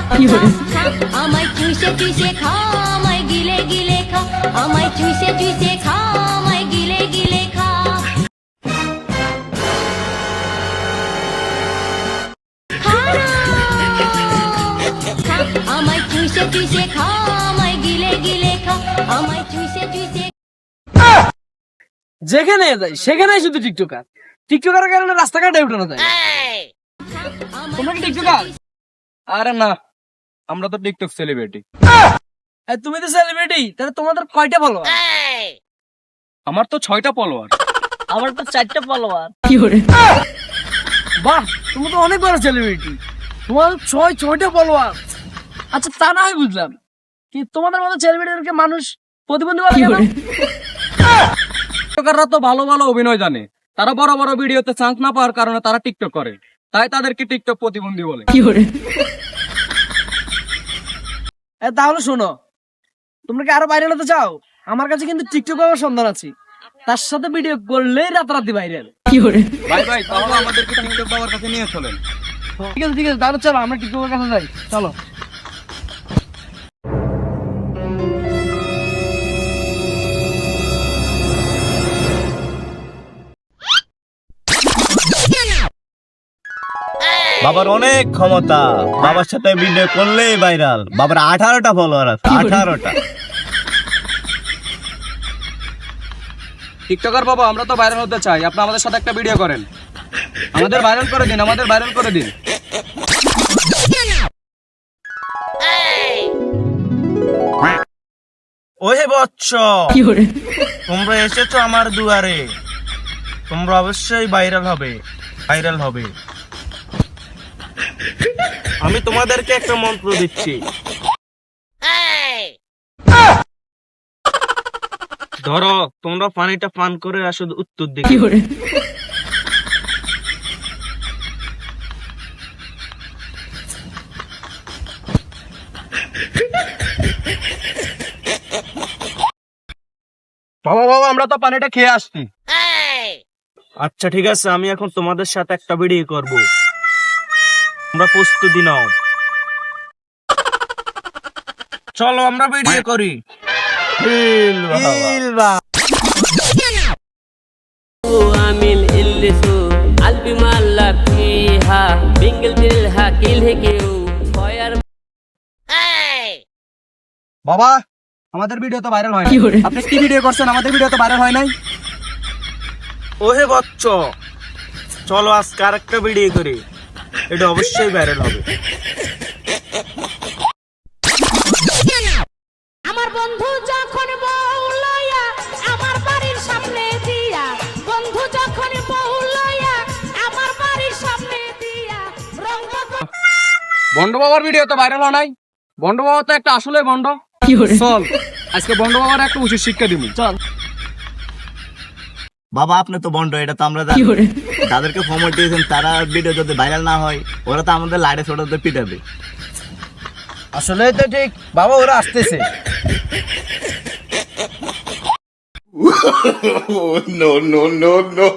আমায় চুষে চুষে খা আমায় গিলে গিলে খা আমায় চুষে চুষে খা আমায় গিলে গিলে খা আমায় চুষে চুষে খা আমায় গিলে গিলে খা আমায় চুষে চুষে যেখানে যাই সেখানে শুধু টিকটকার টিকটকারের কারণে রাস্তাঘাটে উঠানো যায়। তোমরা কি টিকটকার? আরে না, আমরা তো টিকটক সেলিব্রিটি। তুমি তো সেলিব্রিটি, তাহলে তোমাদের কয়টা ফলোয়ার? আমার তো 6টা ফলোয়ার। আমার তো 4টা ফলোয়ার। বাহ, তুমি তো অনেক বড় সেলিব্রিটি, তোমার 6টা ফলোয়ার। আচ্ছা, তা না হয় বুঝলাম, কি তোমাদের মতো সেলিব্রিটিদেরকে মানুষ প্রতিবন্ধী বলে কেন? টিকটকাররা তো ভালো ভালো অভিনয় জানে, তারা বড় বড় ভিডিওতে চান্স না পাওয়ার কারণে তারা টিকটক করে, তাই তাদেরকে টিকটক প্রতিবন্ধী বলে। তাহলে শোনো, তোমরা কি আরো ভাইরাল হতে চাও? আমার কাছে কিন্তু টিকটকের সন্ধান আছে, তার সাথে ভিডিও করলেই রাতারাতি ভাইরাল। ভাই ভাই, তাহলে আমাদেরকে টিকটক বাবার কাছে নিয়ে চলেন। ঠিক আছে ঠিক আছে, তাহলে চলো আমরা টিকটকের কাছে যাই, চলো। বাবার অনেক ক্ষমতা, বাবার সাথে ভিডিও করলেই ভাইরাল। বাবার 18টা ফলোয়ার আছে, 18টা। টিকটকার বাবা, আমরা তো ভাইরাল হতে চাই, আপনি আমাদের সাথে একটা ভিডিও করেন, আমাদের ভাইরাল করে দিন, আমাদের ভাইরাল করে দিন। ওহে বৎস, তোমরা এসেছো আমার দুয়ারে, তোমরা অবশ্যই ভাইরাল হবে, ভাইরাল হবে। আমি তোমাদেরকে একটা মন্ত্র দিচ্ছি, ধরো, তোমরা পানিটা পান করে আসো উত্তর দিকে। বাবা বাবা, আমরা তো পানিটা খেয়ে আসছি। আচ্ছা ঠিক আছে, আমি এখন তোমাদের সাথে একটা ভিডিও করব, তোমরা প্রস্তুতি নাও। চলো আমরা ভিডিও করি। عامل اللي سوق قلبي معلق فيها بنجلد لها كل هيك فاير বাবা, আমাদের ভিডিও তো ভাইরাল হয় না, আপনি কি ভিডিও করছেন? আমাদের ভিডিও তো ভাইরাল হয় নাই। ওহে বচ্চ, চলো আজকে আর একটা ভিডিও করি, এটা অবশ্যই ভাইরাল হবে। আমার বন্ধু যখন বউ লইয়া আমার বাড়ির সামনে দিয়া বন্ধু যখন বউ লইয়া আমার বাড়ির সামনে দিয়া রং বন্ড বাবার ভিডিও তো ভাইরাল হয় নাই, বন্ড বাবা তো একটা আসলে বন্ড। চল আজকে বন্ড বাবার একটা উচিত শিক্ষা দিব, চল। বাবা, আপনি তো বন্ড, এটা তো আমরা জানি। তাদেরকে ফর্মেট দিয়েছেন, তারা ভিডিও যদি ভাইরাল না হয়, ওরা তো আমাদের লাইটে ছোটাতে পিটাবে। আসলে তো ঠিক বাবা, ওরা আসতেছে। No, no, no, no.